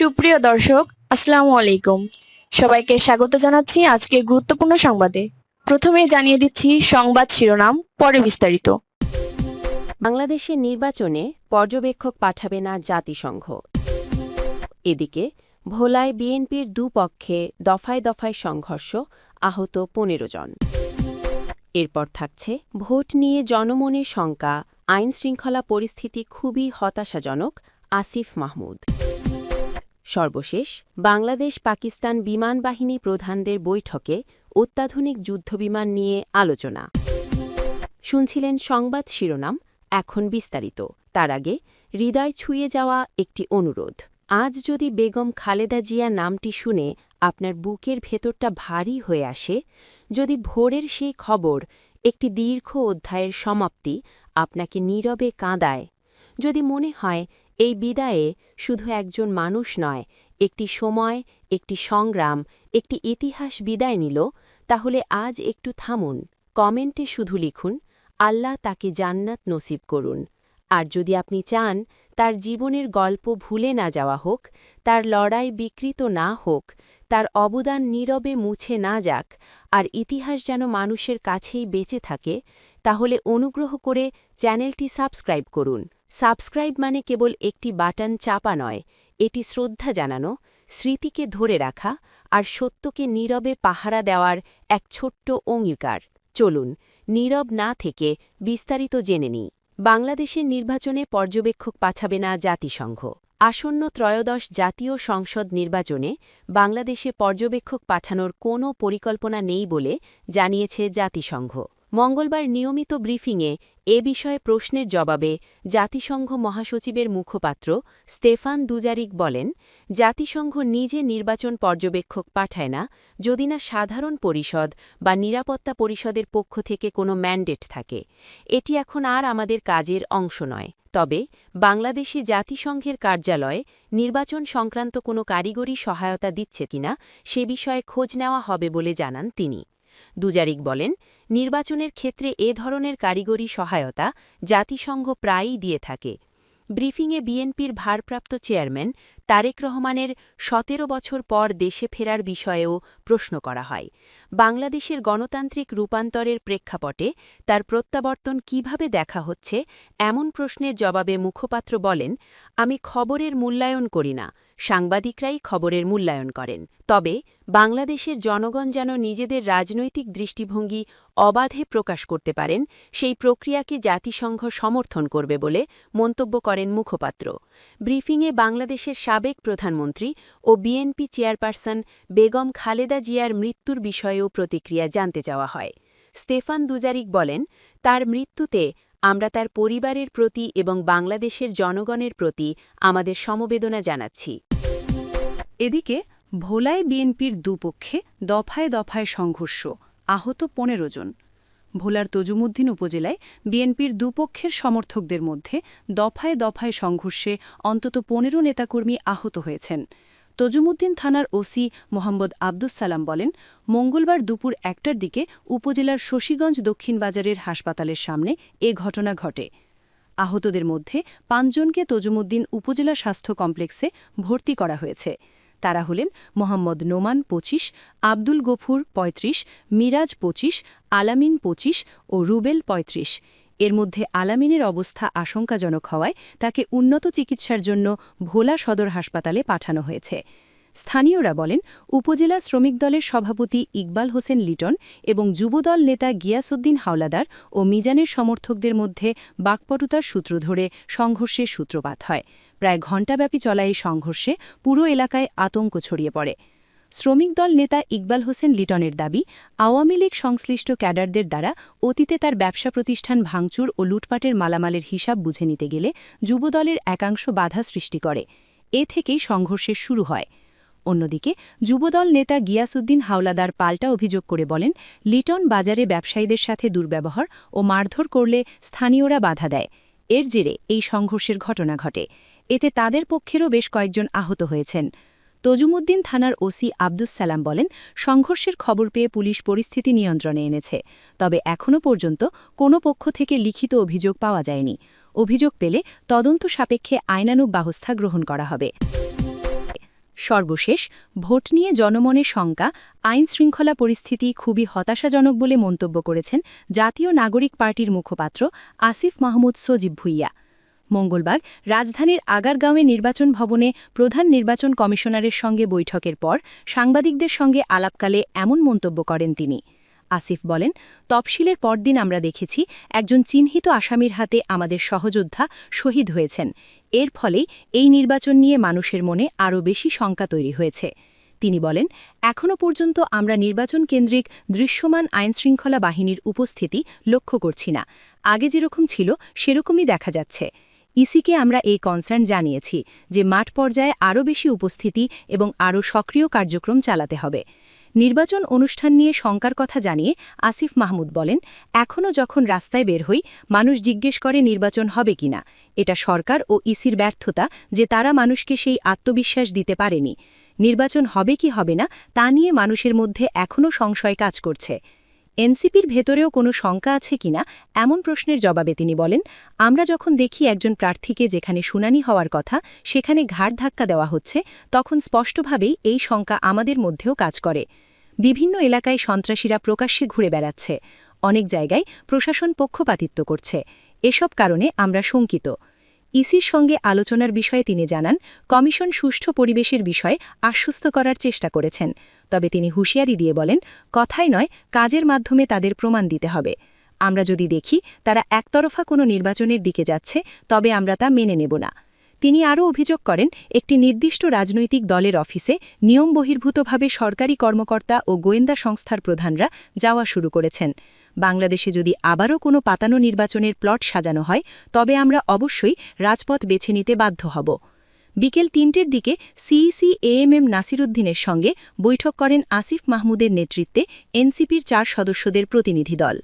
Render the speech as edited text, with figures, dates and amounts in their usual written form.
সুপ্রিয় দর্শক, আসসালামু আলাইকুম। সবাইকে স্বাগত জানাচ্ছি আজকের গুরুত্বপূর্ণ সংবাদে। প্রথমেই জানিয়ে দিচ্ছি সংবাদ শিরোনাম, পরে বিস্তারিত। বাংলাদেশের নির্বাচনে পর্যবেক্ষক পাঠাবে না জাতিসংঘ। এদিকে ভোলায় বিএনপির দুপক্ষে দফায় দফায় সংঘর্ষ, আহত ১৫ জন। এরপর থাকছে ভোট নিয়ে জনমনের শঙ্কা, আইনশৃঙ্খলা পরিস্থিতি খুবই হতাশাজনক, আসিফ মাহমুদ। সর্বশেষ বাংলাদেশ পাকিস্তান বিমান বাহিনী প্রধানদের বৈঠকে অত্যাধুনিক যুদ্ধবিমান নিয়ে আলোচনা। শুনছিলেন সংবাদ শিরোনাম, এখন বিস্তারিত। তার আগে হৃদয় ছুঁয়ে যাওয়া একটি অনুরোধ। আজ যদি বেগম খালেদা জিয়া নামটি শুনে আপনার বুকের ভেতরটা ভারী হয়ে আসে, যদি ভোরের সেই খবর, একটি দীর্ঘ অধ্যায়ের সমাপ্তি, আপনাকে নীরবে কাঁদায়, যদি মনে হয় এই বিদায়ে শুধু একজন মানুষ নয়, একটি সময়, একটি সংগ্রাম, একটি ইতিহাস বিদায় নিল, তাহলে আজ একটু থামুন। কমেন্টে শুধু লিখুন, আল্লাহ তাকে জান্নাত নসিব করুন। আর যদি আপনি চান তার জীবনের গল্প ভুলে না যাওয়া হোক, তার লড়াই বিকৃত না হোক, তার অবদান নীরবে মুছে না যাক, আর ইতিহাস যেন মানুষের কাছেই বেঁচে থাকে, তাহলে অনুগ্রহ করে চ্যানেলটি সাবস্ক্রাইব করুন। সাবস্ক্রাইব মানে কেবল একটি বাটন চাপা নয়, এটি শ্রদ্ধা জানানো, স্মৃতিকে ধরে রাখা আর সত্যকে নীরবে পাহারা দেওয়ার এক ছোট্ট অঙ্গীকার। চলুন নীরব না থেকে বিস্তারিত জেনে নিই। বাংলাদেশের নির্বাচনে পর্যবেক্ষক পাঠাবে না জাতিসংঘ। আসন্ন ত্রয়োদশ জাতীয় সংসদ নির্বাচনে বাংলাদেশে পর্যবেক্ষক পাঠানোর কোনো পরিকল্পনা নেই বলে জানিয়েছে জাতিসংঘ। মঙ্গলবার নিয়মিত ব্রিফিংয়ে এ বিষয়ে প্রশ্নের জবাবে জাতিসংঘ মহাসচিবের মুখপাত্র স্তেফান দুজারিক বলেন, জাতিসংঘ নিজে নির্বাচন পর্যবেক্ষক পাঠায় না যদি না সাধারণ পরিষদ বা নিরাপত্তা পরিষদের পক্ষ থেকে কোনো ম্যান্ডেট থাকে। এটি এখন আর আমাদের কাজের অংশ নয়। তবে বাংলাদেশে জাতিসংঘের কার্যালয়ে নির্বাচন সংক্রান্ত কোনো কারিগরি সহায়তা দিচ্ছে কিনা সে বিষয়ে খোঁজ নেওয়া হবে বলে জানান তিনি। দুজারিক বলেন, নির্বাচনের ক্ষেত্রে এ ধরনের কারিগরি সহায়তা জাতিসংঘ প্রায়ই দিয়ে থাকে। ব্রিফিংয়ে বিএনপির ভারপ্রাপ্ত চেয়ারম্যান তারেক রহমানের ১৭ বছর পর দেশে ফেরার বিষয়েও প্রশ্ন করা হয়। বাংলাদেশের গণতান্ত্রিক রূপান্তরের প্রেক্ষাপটে তার প্রত্যাবর্তন কিভাবে দেখা হচ্ছে, এমন প্রশ্নের জবাবে মুখপাত্র বলেন, আমি খবরের মূল্যায়ন করি না, সাংবাদিকরাই খবরের মূল্যায়ন করেন। তবে বাংলাদেশের জনগণ যেন নিজেদের রাজনৈতিক দৃষ্টিভঙ্গি অবাধে প্রকাশ করতে পারেন, সেই প্রক্রিয়াকে জাতিসংঘ সমর্থন করবে বলে মন্তব্য করেন মুখপাত্র। ব্রিফিংয়ে বাংলাদেশের সাবেক প্রধানমন্ত্রী ও বিএনপি চেয়ারপারসন বেগম খালেদা জিয়ার মৃত্যুর বিষয়েও প্রতিক্রিয়া জানতে চাওয়া হয়। স্তেফান দুজারিক বলেন, তার মৃত্যুতে আমরা তার পরিবারের প্রতি এবং বাংলাদেশের জনগণের প্রতি আমাদের সমবেদনা জানাচ্ছি। এদিকে ভোলায় বিএনপির দুপক্ষে দফায় দফায় সংঘর্ষ, আহত ১৫ জন। ভোলার তজুমুদ্দিন উপজেলায় বিএনপির দুপক্ষের সমর্থকদের মধ্যে দফায় দফায় সংঘর্ষে অন্তত ১৫ নেতাকর্মী আহত হয়েছেন। তজুমুদ্দিন থানার ওসি মোহাম্মদ আব্দুস সালাম বলেন, মঙ্গলবার দুপুর ১টার দিকে উপজেলার শশীগঞ্জ দক্ষিণ বাজারের হাসপাতালের সামনে এ ঘটনা ঘটে। আহতদের মধ্যে ৫ জনকে তজুমুদ্দিন উপজেলা স্বাস্থ্য কমপ্লেক্সে ভর্তি করা হয়েছে। তারা হলেন মোহাম্মদ নোমান ২৫, আব্দুল গফুর ৩৫, মিরাজ ২৫, আলামিন ২৫ ও রুবেল ৩৫। এর মধ্যে আলামিনের অবস্থা আশঙ্কাজনক হওয়ায় তাকে উন্নত চিকিৎসার জন্য ভোলা সদর হাসপাতালে পাঠানো হয়েছে। স্থানীয়রা বলেন, উপজেলা শ্রমিক দলের সভাপতি ইকবাল হোসেন লিটন এবং যুবদল নেতা গিয়াসউদ্দিন হাওলাদার ও মিজানের সমর্থকদের মধ্যে বাকপটুতার সূত্র ধরে সংঘর্ষের সূত্রপাত হয়। প্রায় ঘণ্টাব্যাপী চলা এই সংঘর্ষে পুরো এলাকায় আতঙ্ক ছড়িয়ে পড়ে। শ্রমিক দল নেতা ইকবাল হোসেন লিটনের দাবি, আওয়ামী লীগ সংশ্লিষ্ট ক্যাডারদের দ্বারা অতীতে তার ব্যবসা প্রতিষ্ঠান ভাঙচুর ও লুটপাটের মালামালের হিসাব বুঝে নিতে গেলে যুবদলের একাংশ বাধা সৃষ্টি করে। এ থেকেই সংঘর্ষের শুরু হয়। অন্যদিকে যুবদল নেতা গিয়াসউদ্দিন হাওলাদার পাল্টা অভিযোগ করে বলেন, লিটন বাজারে ব্যবসায়ীদের সাথে দুর্ব্যবহার ও মারধর করলে স্থানীয়রা বাধা দেয়। এর জেরে এই সংঘর্ষের ঘটনা ঘটে। এতে তাদের পক্ষেরও বেশ কয়েকজন আহত হয়েছেন। তজুমুদ্দিন থানার ওসি আব্দুস সালাম বলেন, সংঘর্ষের খবর পেয়ে পুলিশ পরিস্থিতি নিয়ন্ত্রণে এনেছে। তবে এখনও পর্যন্ত কোনো পক্ষ থেকে লিখিত অভিযোগ পাওয়া যায়নি। অভিযোগ পেলে তদন্ত সাপেক্ষে আইনানুগ ব্যবস্থা গ্রহণ করা হবে। সর্বশেষ ভোট নিয়ে জনমনে শঙ্কা, আইন-শৃঙ্খলা পরিস্থিতি খুবই হতাশাজনক বলে মন্তব্য করেছেন জাতীয় নাগরিক পার্টির মুখপাত্র আসিফ মাহমুদ সজীব ভুইয়া। মঙ্গলবার রাজধানীর আগারগাঁওয়ে নির্বাচন ভবনে প্রধান নির্বাচন কমিশনারের সঙ্গে বৈঠকের পর সাংবাদিকদের সঙ্গে আলাপকালে এমন মন্তব্য করেন তিনি। আসিফ বলেন, তফসিলের পরদিন আমরা দেখেছি একজন চিহ্নিত আসামির হাতে আমাদের সহযোদ্ধা শহীদ হয়েছেন। এর ফলেই এই নির্বাচন নিয়ে মানুষের মনে আরও বেশি শঙ্কা তৈরি হয়েছে। তিনি বলেন, এখনও পর্যন্ত আমরা নির্বাচন কেন্দ্রিক দৃশ্যমান আইনশৃঙ্খলা বাহিনীর উপস্থিতি লক্ষ্য করছি না। আগে যেরকম ছিল সেরকমই দেখা যাচ্ছে। ইসিকে আমরা এই কনসার্ন জানিয়েছি যে মাঠ পর্যায়ে আরও বেশি উপস্থিতি এবং আরও সক্রিয় কার্যক্রম চালাতে হবে। নির্বাচন অনুষ্ঠান নিয়ে শঙ্কার কথা জানিয়ে আসিফ মাহমুদ বলেন, এখনও যখন রাস্তায় বের হই মানুষ জিজ্ঞেস করে নির্বাচন হবে কিনা। এটা সরকার ও ইসির ব্যর্থতা যে তারা মানুষকে সেই আত্মবিশ্বাস দিতে পারেনি। নির্বাচন হবে কি হবে না তা নিয়ে মানুষের মধ্যে এখনও সংশয় কাজ করছে। এনসিপির ভেতরেও কোনো শঙ্কা আছে কিনা এমন প্রশ্নের জবাবে তিনি বলেন, আমরা যখন দেখি একজন প্রার্থীকে যেখানে শুনানি হওয়ার কথা সেখানে ঘাড় ধাক্কা দেওয়া হচ্ছে, তখন স্পষ্টভাবেই এই শঙ্কা আমাদের মধ্যেও কাজ করে। বিভিন্ন এলাকায় সন্ত্রাসীরা প্রকাশ্যে ঘুরে বেড়াচ্ছে, অনেক জায়গায় প্রশাসন পক্ষপাতিত্ব করছে। এসব কারণে আমরা শঙ্কিত। ইসির সঙ্গে আলোচনার বিষয়ে তিনি জানান, কমিশন সুষ্ঠু পরিবেশের বিষয়ে আশ্বস্ত করার চেষ্টা করেছেন। তবে তিনি হুঁশিয়ারি দিয়ে বলেন, কথাই নয় কাজের মাধ্যমে তাদের প্রমাণ দিতে হবে। আমরা যদি দেখি তারা একতরফা কোনো নির্বাচনের দিকে যাচ্ছে তবে আমরা তা মেনে নেব না। তিনি আরও অভিযোগ করেন, একটি নির্দিষ্ট রাজনৈতিক দলের অফিসে নিয়ম বহির্ভূতভাবে সরকারি কর্মকর্তা ও গোয়েন্দা সংস্থার প্রধানরা যাওয়া শুরু করেছেন। বাংলাদেশে যদি আবারও কোনো পাতানো নির্বাচনের প্লট সাজানো হয় তবে আমরা অবশ্যই রাজপথ বেছে নিতে বাধ্য হব। বিকেল ৩টের দিকে সিইসি এএমএম নাসির উদ্দিনের সঙ্গে বৈঠক করেন আসিফ মাহমুদের নেতৃত্বে এনসিপির ৪ সদস্যদের প্রতিনিধি দল।